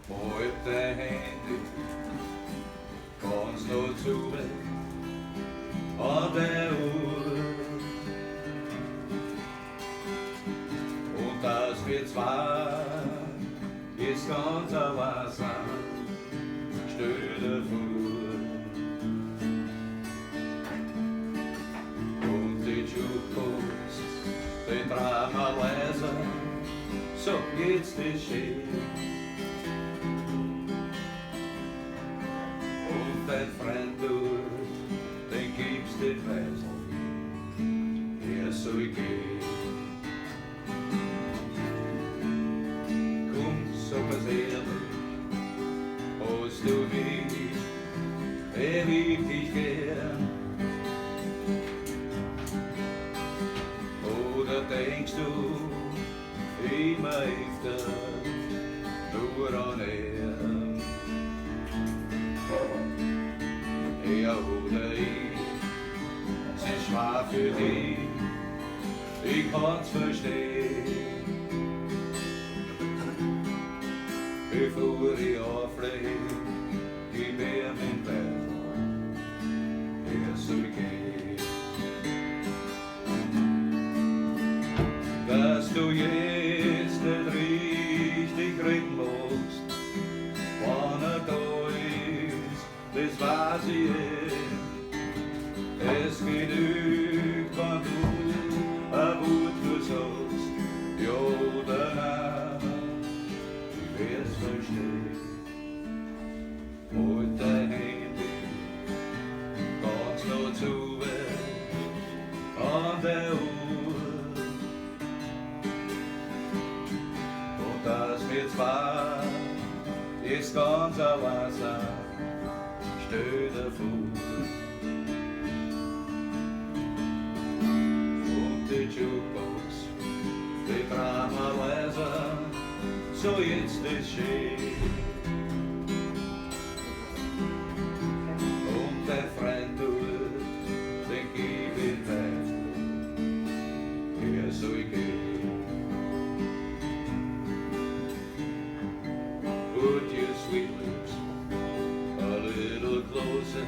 Heute Handy kannst nur zu an der Uhr. Und dass wir zwei ist ganz allein sind, stell dir vor. Und die Jukebox, die Drama leise, so jetzt ist schön. Und dein Freund dort, den gibst den Weisel, er soll gehen. Komm, sag mir's ehrlich, hast du mich richtig gern? Oder denkst du immer öfter nur an er? Er oder ich, es ist schwer für dich, ich kann's verstehen. Bevor ich auflege, gib er mein Bein, er soll gehen. Dass du jetzt nicht richtig reden musst, wann da ist, das weiß ich eh. Es genügt, wenn du ein Wort nur sagst, ja oder nein, ich werd's verstehen. Halt dein Handy ganz noch zu an der Uhr. Und dass wir zwei ist ganz allein sind, stell dir vor. Und die Jukebox, die Drama leise, so jetzt ist schön. Und der Freund dort, den gib ich weiter, er soll gehen. Put your sweet lips a little closer